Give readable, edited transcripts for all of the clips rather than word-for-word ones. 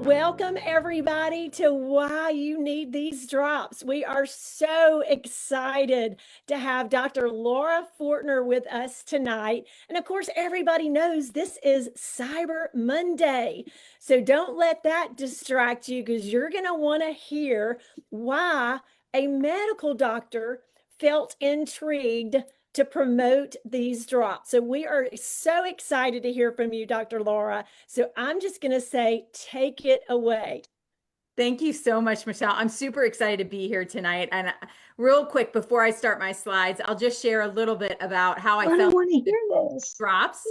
Welcome, everybody, to Why You Need These Drops. We are so excited to have Dr. Laura Fortner with us tonight. And of course, everybody knows this is Cyber Monday. So don't let that distract you, because you're going to want to hear why a medical doctor felt intrigued to promote these drops. So we are so excited to hear from you, Dr. Laura. So I'm just going to say, take it away. Thank you so much, Michelle. I'm super excited to be here tonight. And real quick, before I start my slides, I'll just share a little bit about how I felt want to hear this. drops.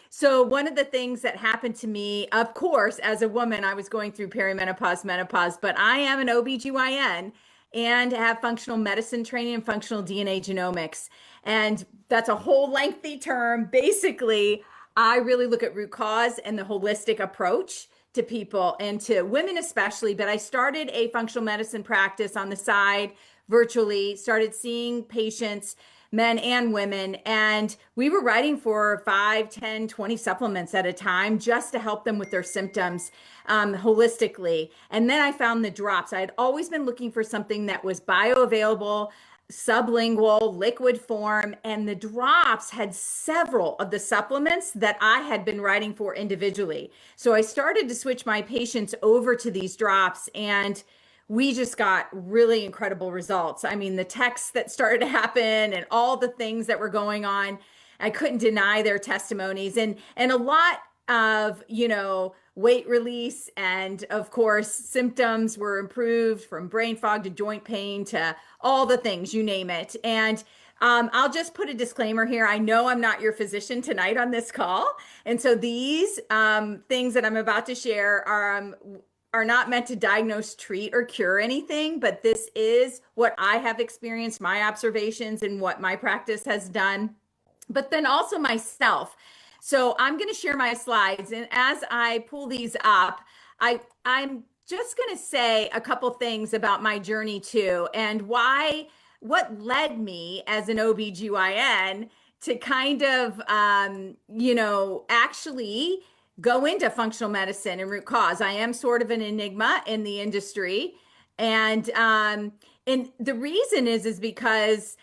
So one of the things that happened to me, of course, as a woman, I was going through perimenopause, menopause, but I am an OBGYN and have functional medicine training and functional DNA genomics. And that's a whole lengthy term. Basically, I really look at root cause and the holistic approach to people and to women especially. But I started a functional medicine practice on the side virtually, started seeing patients, men and women, and we were writing for 5, 10, 20 supplements at a time just to help them with their symptoms holistically. And then I found the drops. I had always been looking for something that was bioavailable, sublingual, liquid form, and the drops had several of the supplements that I had been writing for individually. So I started to switch my patients over to these drops, and we just got really incredible results. I mean, the texts that started to happen and all the things that were going on, I couldn't deny their testimonies, and a lot of, weight release, and of course, symptoms were improved from brain fog to joint pain to all the things, you name it. And I'll just put a disclaimer here. I know I'm not your physician tonight on this call. And so these things that I'm about to share are not meant to diagnose, treat, or cure anything, but this is what I have experienced, my observations, and what my practice has done, but then also myself. So I'm going to share my slides, and as I pull these up, I'm just going to say a couple things about my journey too, and what led me as an OBGYN to kind of, actually go into functional medicine and root cause. I am sort of an enigma in the industry. And the reason is because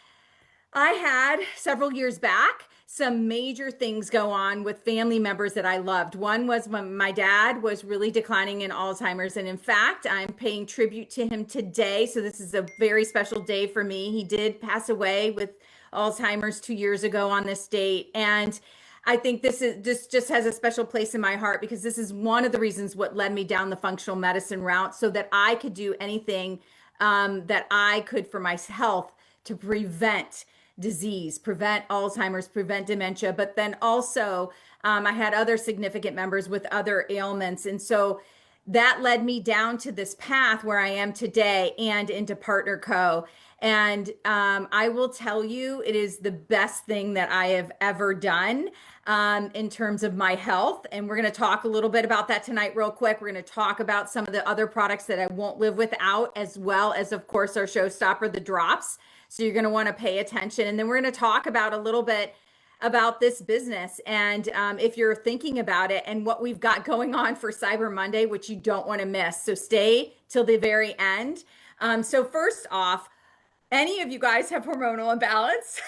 I had several years back some major things go on with family members that I loved. One was when my dad was really declining in Alzheimer's. And in fact, I'm paying tribute to him today. So this is a very special day for me. He did pass away with Alzheimer's 2 years ago on this date. And I think this just has a special place in my heart, because this is one of the reasons what led me down the functional medicine route, so that I could do anything that I could for my health to prevent disease, prevent Alzheimer's, prevent dementia. But then also I had other significant members with other ailments. And so that led me down to this path where I am today and into Partner Co. And I will tell you, it is the best thing that I have ever done in terms of my health. And we're going to talk a little bit about that tonight real quick. We're going to talk about some of the other products that I won't live without, as well as, of course, our showstopper, the drops. So you're going to want to pay attention. And then we're going to talk about a little bit about this business, and if you're thinking about it, and what we've got going on for Cyber Monday, which you don't want to miss. So stay till the very end. So first off, any of you guys have hormonal imbalance?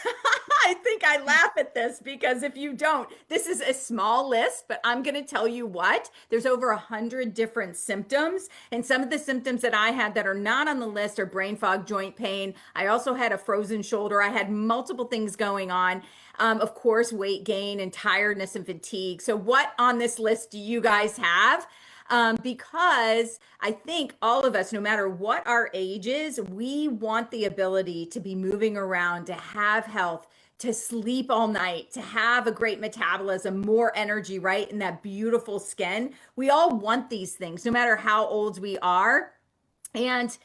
I think I laugh at this, because if you don't, this is a small list, but I'm going to tell you what, there's over 100 different symptoms. And some of the symptoms that I had that are not on the list are brain fog, joint pain. I also had a frozen shoulder. I had multiple things going on. Of course, weight gain and tiredness and fatigue. So what on this list do you guys have? Because I think all of us, no matter what our age is, we want the ability to be moving around, to have health, to sleep all night, to have a great metabolism, more energy, right? And that beautiful skin. We all want these things, no matter how old we are. And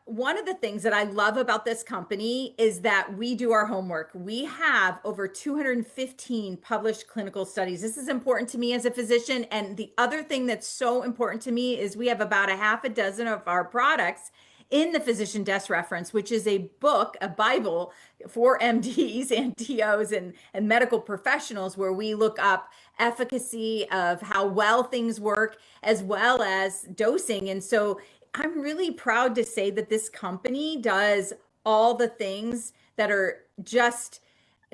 one of the things that I love about this company is that we do our homework. We have over 215 published clinical studies. This is important to me as a physician. And the other thing that's so important to me is we have about a half a dozen of our products in the Physician Desk Reference, which is a book, a Bible for MDs and DOs and medical professionals, where we look up efficacy of how well things work as well as dosing. And so I'm really proud to say that this company does all the things that are just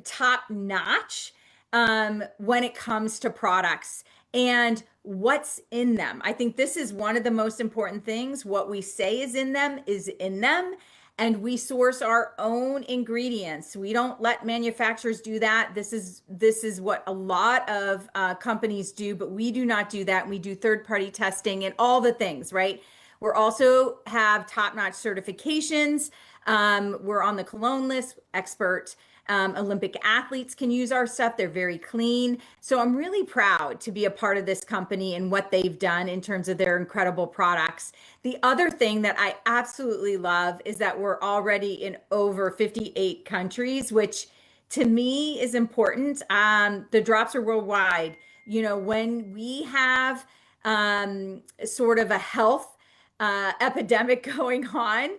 top notch when it comes to products and what's in them. I think this is one of the most important things. What we say is in them is in them. And we source our own ingredients. We don't let manufacturers do that. This is what a lot of companies do, but we do not do that. We do third-party testing and all the things, right? We're also have top-notch certifications. We're on the Cologne list, expert. Olympic athletes can use our stuff. They're very clean. So I'm really proud to be a part of this company and what they've done in terms of their incredible products. The other thing that I absolutely love is that we're already in over 58 countries, which to me is important. The drops are worldwide. You know, when we have sort of a health epidemic going on,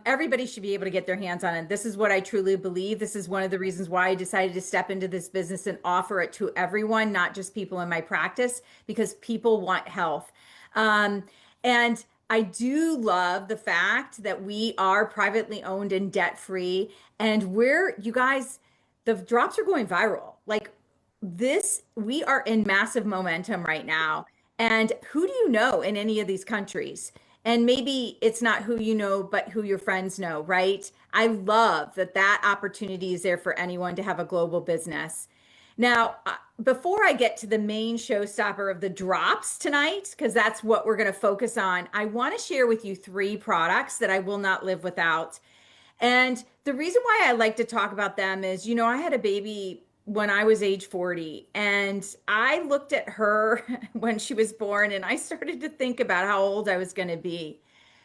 everybody should be able to get their hands on it. This is what I truly believe. This is one of the reasons why I decided to step into this business and offer it to everyone, not just people in my practice, because people want health. And I do love the fact that we are privately owned and debt free. And you guys, the drops are going viral. Like this, we are in massive momentum right now. And who do you know in any of these countries? And maybe it's not who you know, but who your friends know, right? I love that opportunity is there for anyone to have a global business. Now, before I get to the main showstopper of the drops tonight, because that's what we're going to focus on, I want to share with you 3 products that I will not live without. And the reason why I like to talk about them is, you know, I had a baby when I was age 40, and I looked at her when she was born, and I started to think about how old I was going to be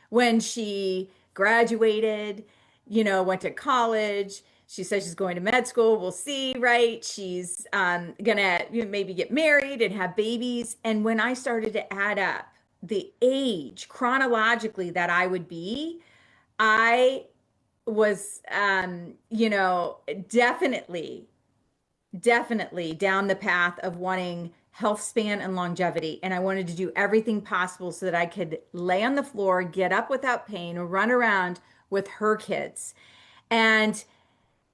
when she graduated, you know, went to college. She says she's going to med school. We'll see, right? She's gonna maybe get married and have babies. And when I started to add up the age chronologically that I would be, I was, you know, definitely down the path of wanting health span and longevity. And I wanted to do everything possible so that I could lay on the floor, get up without pain, or run around with her kids. And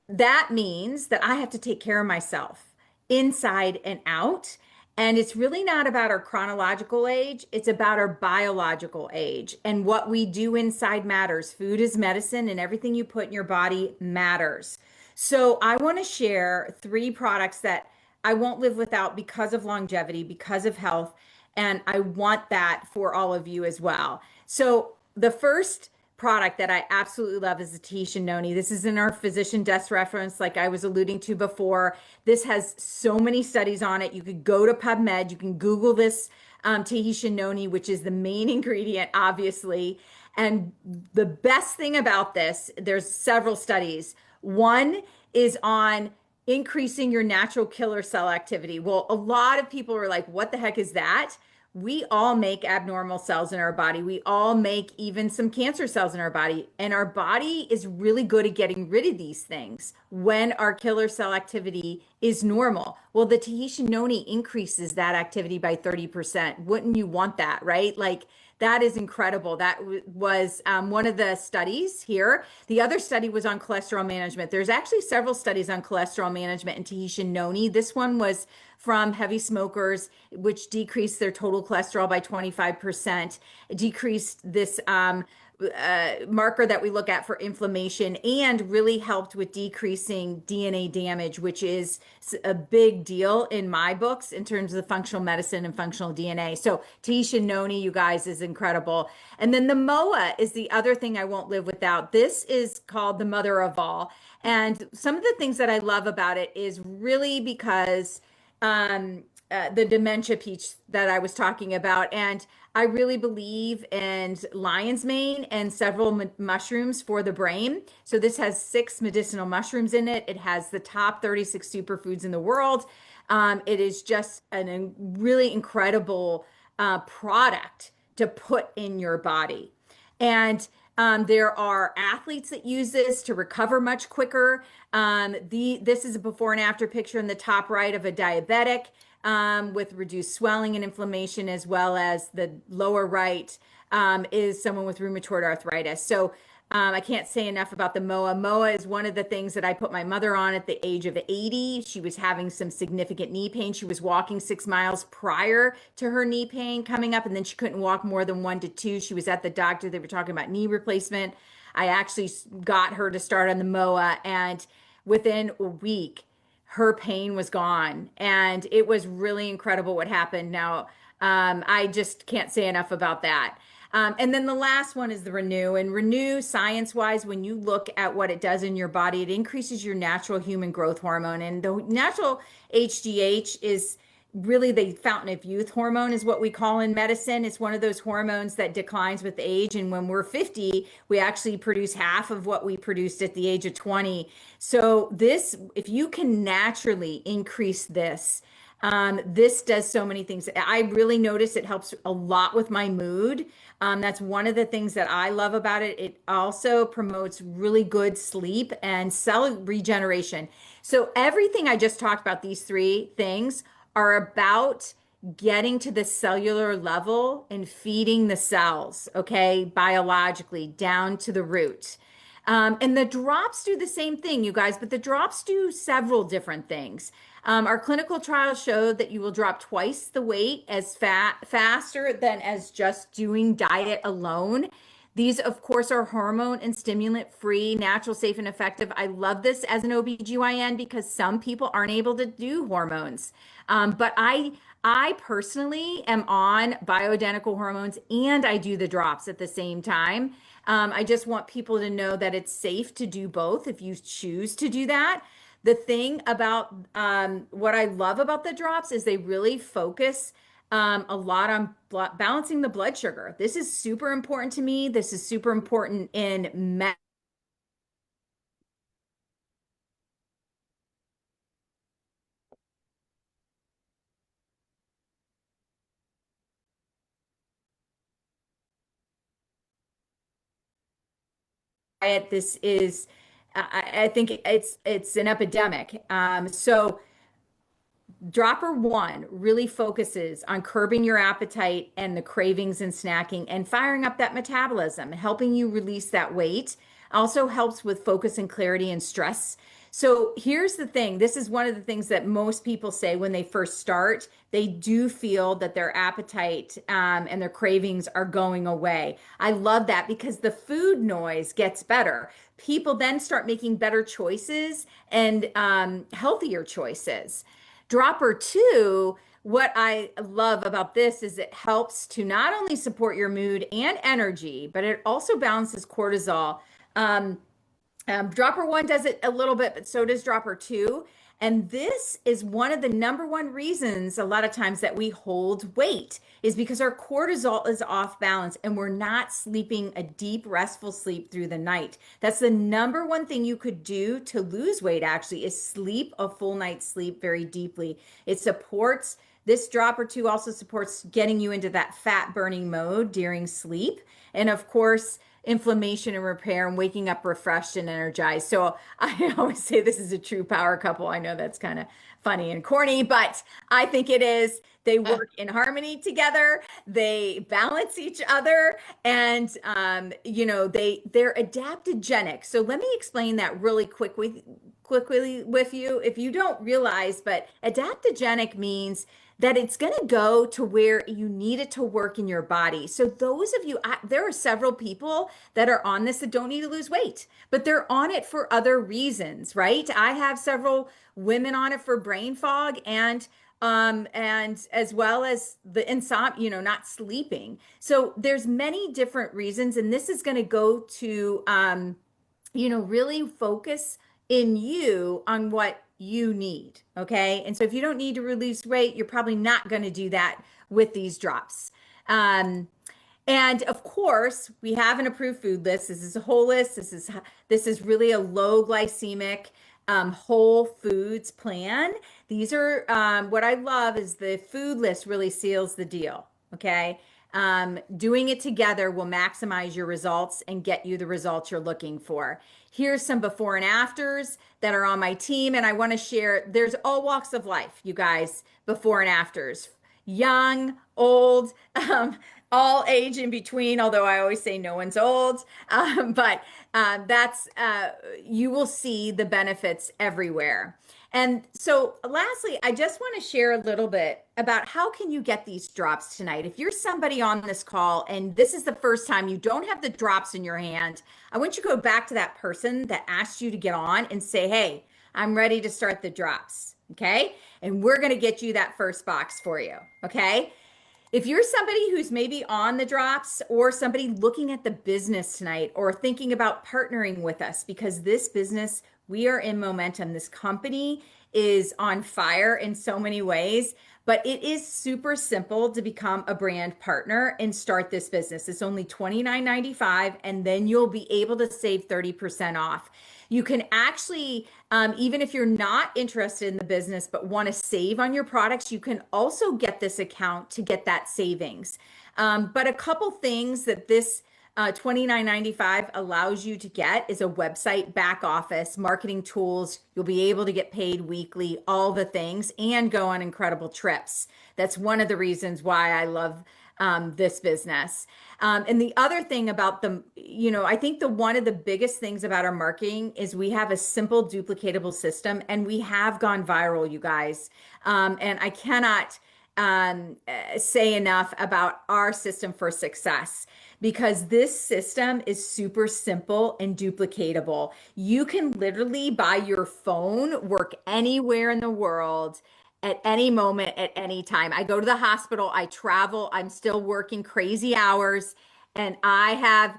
that means that I have to take care of myself inside and out. And it's really not about our chronological age. It's about our biological age. And what we do inside matters. Food is medicine, and everything you put in your body matters. So I want to share 3 products that I won't live without because of longevity, because of health, and I want that for all of you as well. So the first product that I absolutely love is the Tahitian noni. This is in our Physician Desk Reference, like I was alluding to before. This has so many studies on it. You could go to PubMed, you can Google this Tahitian noni, which is the main ingredient, obviously. And the best thing about this, there's several studies. One is on increasing your natural killer cell activity. Well, a lot of people are like, what the heck is that? We all make abnormal cells in our body. We all make even some cancer cells in our body. And our body is really good at getting rid of these things when our killer cell activity is normal. Well, the Tahitian noni increases that activity by 30%. Wouldn't you want that, right? Like, that is incredible. That was one of the studies here. The other study was on cholesterol management. There's actually several studies on cholesterol management and Tahitian noni. This one was from heavy smokers, which decreased their total cholesterol by 25%, decreased this marker that we look at for inflammation, and really helped with decreasing DNA damage, which is a big deal in my books in terms of functional medicine and functional DNA. So Tahitian noni, you guys, is incredible. And then the MOA is the other thing I won't live without. This is called the mother of all. And some of the things that I love about it is really because the dementia piece that I was talking about. And I really believe in lion's mane and several mushrooms for the brain. So this has 6 medicinal mushrooms in it. It has the top 36 superfoods in the world. It is just a really incredible product to put in your body. And There are athletes that use this to recover much quicker. This is a before and after picture in the top right of a diabetic with reduced swelling and inflammation, as well as the lower right is someone with rheumatoid arthritis. So I can't say enough about the MOA. MOA is one of the things that I put my mother on at the age of 80. She was having some significant knee pain. She was walking 6 miles prior to her knee pain coming up, and then she couldn't walk more than 1 to 2. She was at the doctor. They were talking about knee replacement. I actually got her to start on the MOA, and within a week, her pain was gone. And it was really incredible what happened. Now, I just can't say enough about that. And then the last one is the Renew. And Renew, science-wise, when you look at what it does in your body, it increases your natural human growth hormone. And the natural HGH is really the fountain of youth hormone, is what we call in medicine. It's one of those hormones that declines with age. And when we're 50, we actually produce half of what we produced at the age of 20. So this, if you can naturally increase this, this does so many things. I really notice it helps a lot with my mood. That's one of the things that I love about it. It also promotes really good sleep and cell regeneration. So everything I just talked about, these three things, are about getting to the cellular level and feeding the cells, okay, biologically down to the root. And the drops do the same thing, you guys, but the drops do several different things. Our clinical trials showed that you will drop twice the weight as faster than as just doing diet alone. These, of course, are hormone and stimulant free, natural, safe, and effective. I love this as an OBGYN because some people aren't able to do hormones. But I personally am on bioidentical hormones and I do the drops at the same time. I just want people to know that it's safe to do both if you choose to do that. The thing about what I love about the drops is they really focus a lot on balancing the blood sugar. This is super important to me. This is super important in diet. This is, I think it's an epidemic. So Dropper one really focuses on curbing your appetite and the cravings and snacking and firing up that metabolism, helping you release that weight. Also helps with focus and clarity and stress. So here's the thing. This is one of the things that most people say when they first start. They do feel that their appetite and their cravings are going away. I love that because the food noise gets better. People then start making better choices and healthier choices. Dropper two, what I love about this is it helps to not only support your mood and energy, but it also balances cortisol. Um, Dropper one does it a little bit, but so does Dropper two. And this is one of the number one reasons a lot of times that we hold weight is because our cortisol is off balance and we're not sleeping a deep, restful sleep through the night. That's the number one thing you could do to lose weight, actually, is sleep a full night's sleep very deeply. It supports this dropper two also supports getting you into that fat burning mode during sleep. And of course, inflammation and repair and waking up refreshed and energized. So I always say this is a true power couple. I know that's kind of funny and corny, but I think it is. They work in harmony together. They balance each other, and they're adaptogenic. So let me explain that really quickly with you. If you don't realize, but adaptogenic means that it's going to go to where you need it to work in your body. So those of you, there are several people that are on this that don't need to lose weight, but they're on it for other reasons, right? I have several women on it for brain fog and as well as the insomnia, not sleeping. So there's many different reasons, and this is going to go to really focus in you on what you need. Okay. And so if you don't need to release weight, you're probably not going to do that with these drops. And of course, we have an approved food list. This is a whole list. This is really a low glycemic whole foods plan. These are what I love is the food list really seals the deal. Okay. Doing it together will maximize your results and get you the results you're looking for. Here's some before and afters that are on my team. And I want to share, there's all walks of life, you guys, before and afters, young, old, all age in between, although I always say no one's old. But that's, you will see the benefits everywhere. And so lastly, I just want to share a little bit about how can you get these drops tonight. If you're somebody on this call and this is the first time you don't have the drops in your hand, I want you to go back to that person that asked you to get on and say, hey, I'm ready to start the drops. Okay. And we're going to get you that first box for you. Okay. If you're somebody who's maybe on the drops or somebody looking at the business tonight or thinking about partnering with us, because this business, we are in momentum. This company is on fire in so many ways, but it is super simple to become a brand partner and start this business. It's only $29.95, and then you'll be able to save 30% off. You can actually, even if you're not interested in the business but want to save on your products, you can also get this account to get that savings. But a couple things that this $29.95 allows you to get is a website, back office, marketing tools. You'll be able to get paid weekly, all the things, and go on incredible trips. That's one of the reasons why I love this business. And the other thing about the, I think one of the biggest things about our marketing is we have a simple duplicatable system, and we have gone viral, you guys. And I cannot say enough about our system for success, because this system is super simple and duplicatable. You can literally by your phone work anywhere in the world at any moment, at any time. I go to the hospital, I travel, I'm still working crazy hours, and I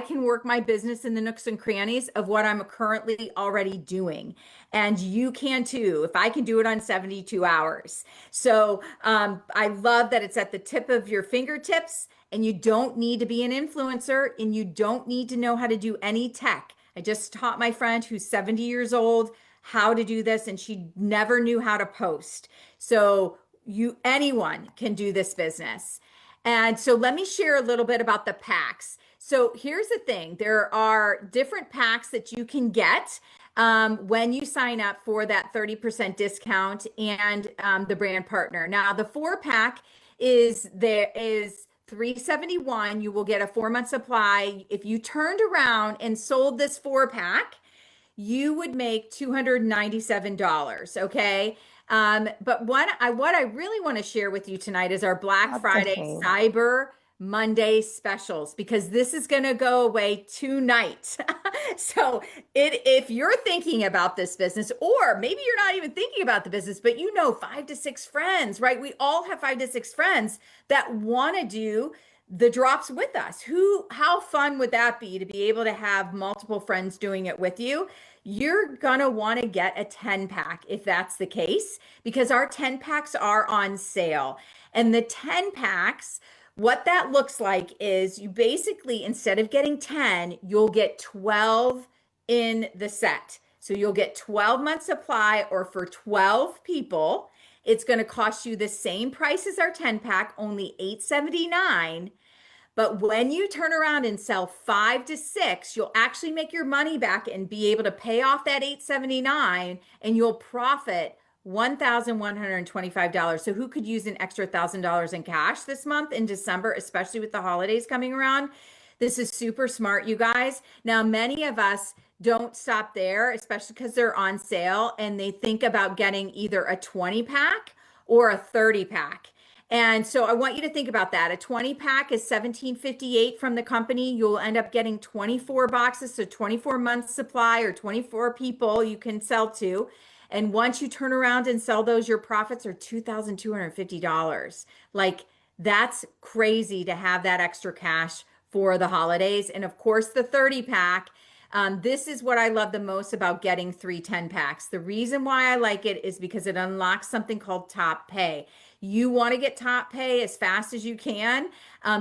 can work my business in the nooks and crannies of what I'm currently already doing. And you can too, if I can do it on 72 hours. So I love that it's at the tip of your fingertips, and you don't need to be an influencer, and you don't need to know how to do any tech. I just taught my friend who's 70 years old how to do this, and she never knew how to post. So anyone can do this business. And so let me share a little bit about the packs. So here's the thing. There are different packs that you can get when you sign up for that 30% discount and the brand partner. Now, the 4-pack is $371. You will get a 4-month supply. If you turned around and sold this 4-pack, you would make $297. Okay. But what I really want to share with you tonight is our Black Friday, Cyber Monday specials, because this is going to go away tonight. So if you're thinking about this business, or maybe you're not even thinking about the business, but 5 to 6 friends, right? We all have 5 to 6 friends that want to do the drops with us. How fun would that be to be able to have multiple friends doing it with you? You're gonna want to get a 10-pack if that's the case, because our 10 packs are on sale. And the 10 packs, what that looks like is you basically, instead of getting 10, you'll get 12 in the set. So you'll get 12-month supply, or for 12 people, it's going to cost you the same price as our 10-pack, only $879. But when you turn around and sell 5 to 6, you'll actually make your money back and be able to pay off that $879, and you'll profit $1,125. So who could use an extra $1,000 in cash this month in December, especially with the holidays coming around? This is super smart, you guys. Now, many of us don't stop there, especially because they're on sale, and they think about getting either a 20-pack or a 30-pack. And so I want you to think about that. A 20-pack is $17.58 from the company. You'll end up getting 24 boxes, so 24 months supply, or 24 people you can sell to. And once you turn around and sell those, your profits are $2,250. Like, that's crazy to have that extra cash for the holidays. And of course, the 30-pack. This is what I love the most about getting 3 10-packs. The reason why I like it is because it unlocks something called top pay. You want to get top pay as fast as you can,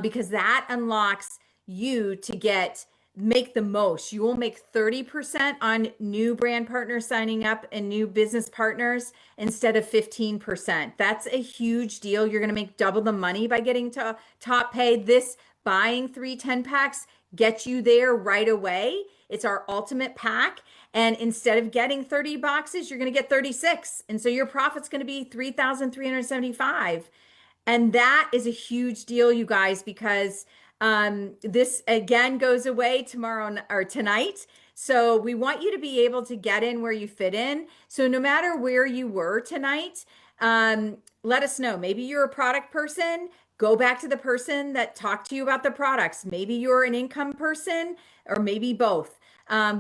because that unlocks you to get make the most. You will make 30% on new brand partners signing up and new business partners instead of 15%. That's a huge deal. You're going to make double the money by getting to top pay. This buying 3 10 packs gets you there right away. It's our ultimate pack. And instead of getting 30 boxes, you're going to get 36. And so your profit's going to be 3,375. And that is a huge deal, you guys, because this again goes away tomorrow or tonight. So we want you to be able to get in where you fit in. So no matter where you were tonight, let us know. Maybe you're a product person. Go back to the person that talked to you about the products. Maybe you're an income person, or maybe both.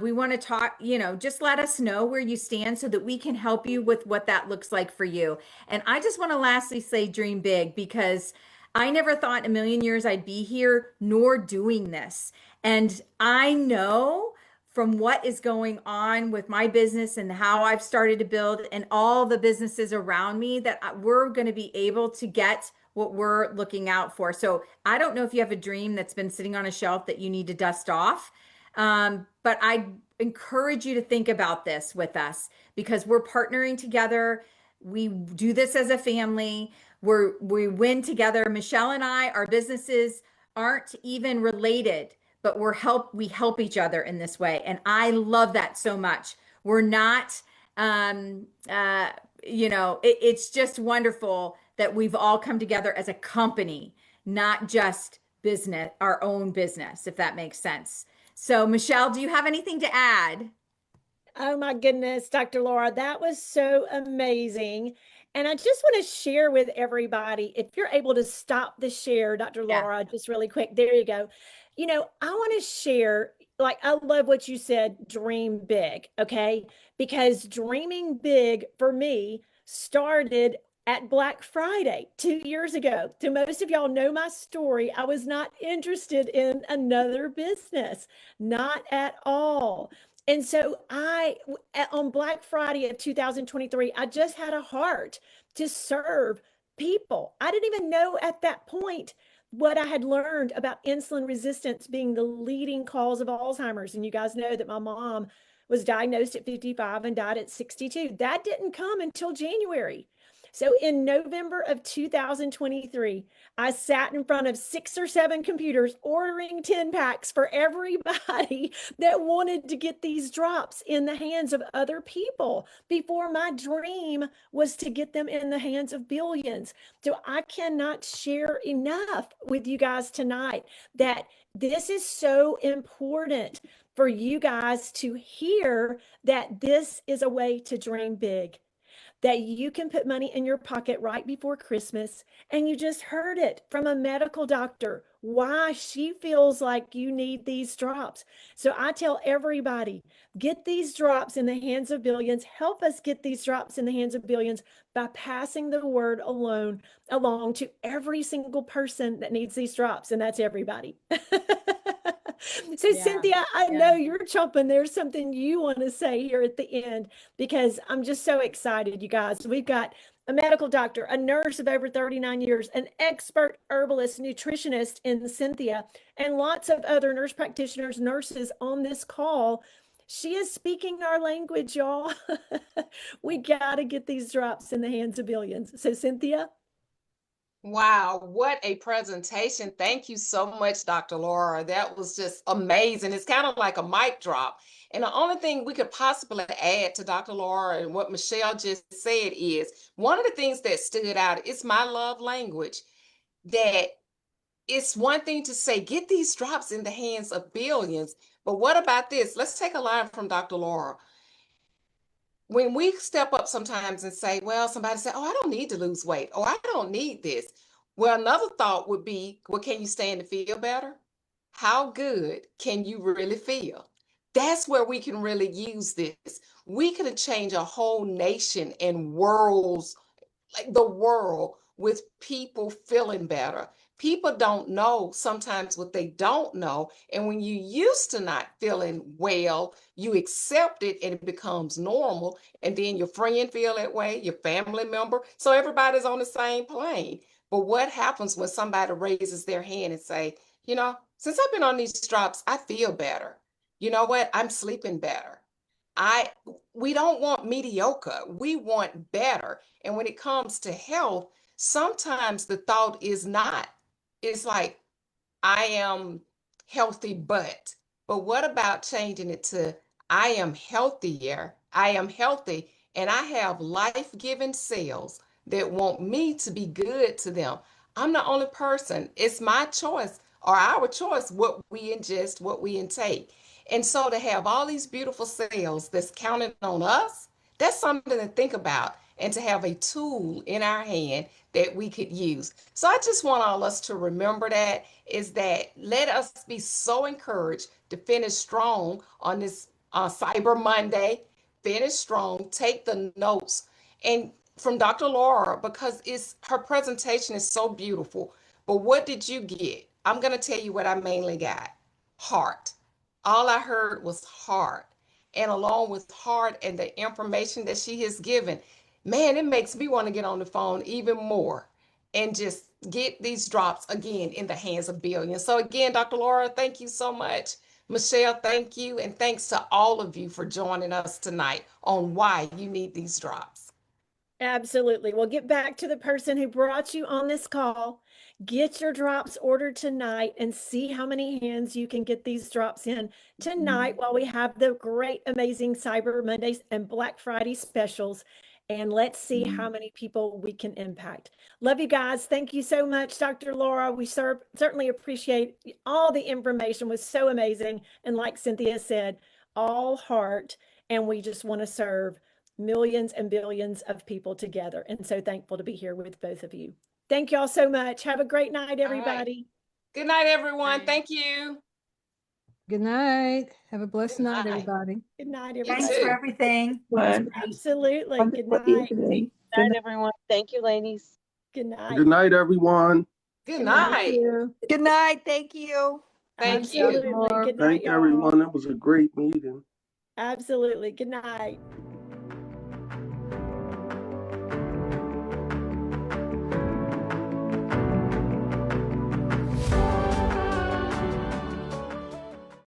We want to talk, just let us know where you stand so that we can help you with what that looks like for you. And I just want to lastly say dream big, because I never thought in a million years I'd be here nor doing this. And I know from what is going on with my business and how I've started to build and all the businesses around me that we're going to be able to get what we're looking out for. So I don't know if you have a dream that's been sitting on a shelf that you need to dust off. But I encourage you to think about this with us, because we're partnering together. We do this as a family. We win together. Michelle and I, our businesses aren't even related, but we help each other in this way. And I love that so much. We're not, it's just wonderful that we've all come together as a company, not just business, our own business, if that makes sense. So Michelle, do you have anything to add? Oh my goodness, Dr. Laura, that was so amazing. And I just want to share with everybody, if you're able to stop the share, Dr. Yeah. Laura, just really quick, there you go. I want to share, like, I love what you said, dream big, okay? Because dreaming big for me started at Black Friday 2 years ago. So most of y'all know my story. I was not interested in another business, not at all. And so on Black Friday of 2023, I just had a heart to serve people. I didn't even know at that point what I had learned about insulin resistance being the leading cause of Alzheimer's. And you guys know that my mom was diagnosed at 55 and died at 62. That didn't come until January. So in November of 2023, I sat in front of 6 or 7 computers ordering 10 packs for everybody that wanted to get these drops in the hands of other people before my dream was to get them in the hands of billions. So I cannot share enough with you guys tonight that this is so important for you guys to hear, that this is a way to dream big, that you can put money in your pocket right before Christmas. And you just heard it from a medical doctor, why she feels like you need these drops. So I tell everybody, get these drops in the hands of billions. Help us get these drops in the hands of billions by passing the word along to every single person that needs these drops. And that's everybody. So Yeah, Cynthia, I yeah. know you're chomping. There's something you want to say here at the end, because I'm just so excited, you guys. We've got a medical doctor, a nurse of over 39 years, an expert herbalist, nutritionist in Cynthia, and lots of other nurse practitioners, nurses on this call. She is speaking our language, y'all. We got to get these drops in the hands of billions. So Cynthia? Wow, what a presentation. Thank you so much, Dr. Laura. That was just amazing. It's kind of like a mic drop. And the only thing we could possibly add to Dr. Laura and what Michelle just said is one of the things that stood out is my love language. That it's one thing to say, get these drops in the hands of billions. But what about this? Let's take a line from Dr. Laura. When we step up sometimes and say, well, somebody said, oh, I don't need to lose weight, or I don't need this. Well, another thought would be, well, can you stand to feel better? How good can you really feel? That's where we can really use this. We can change a whole nation and worlds, like the world, with people feeling better. People don't know sometimes what they don't know. And when you used to not feeling well, you accept it and it becomes normal. And then your friend feel that way, your family member. So everybody's on the same plane. But what happens when somebody raises their hand and say, you know, Since I've been on these drops, I feel better. You know what? I'm sleeping better. I we don't want mediocre. We want better. And when it comes to health, sometimes the thought is not. It's like I am healthy, but what about changing it to I am healthier, I am healthy, and I have life-giving cells that want me to be good to them. I'm the only person. It's my choice or our choice what we ingest, what we intake. And so to have all these beautiful cells that's counting on us, that's something to think about and to have a tool in our hand that we could use. So I just want all us to remember that is that let us be so encouraged to finish strong on this Cyber Monday. Finish strong, take the notes and from Dr. Laura because it's her presentation is so beautiful. But what did you get? I'm going to tell you what I mainly got. Heart. All I heard was heart. And along with heart and the information that she has given, man, it makes me want to get on the phone even more and just get these drops again in the hands of billions. So again, Dr. Laura, thank you so much. Michelle, thank you. And thanks to all of you for joining us tonight on why you need these drops. Absolutely. Well, get back to the person who brought you on this call. Get your drops ordered tonight and see how many hands you can get these drops in tonight while we have the great, amazing Cyber Mondays and Black Friday specials. And let's see how many people we can impact. Love you guys. Thank you so much, Dr. Laura. We certainly appreciate all the information was so amazing. And like Cynthia said, all heart. And we just want to serve millions and billions of people together. And so thankful to be here with both of you. Thank y'all so much. Have a great night, everybody. Good night, everyone. Thank you. Good night. Have a blessed Good night, night. everybody. Good night, You everybody. Thanks too. for everything. Absolutely. Good Wonderful night. evening. Good night, everyone. Thank you, ladies. Good night. Good night, everyone. Good Good night. Thank you. Good night. Thank you. Thank you. Absolutely. Good night, Thank y'all. everyone. That was a great meeting. Absolutely. Good night.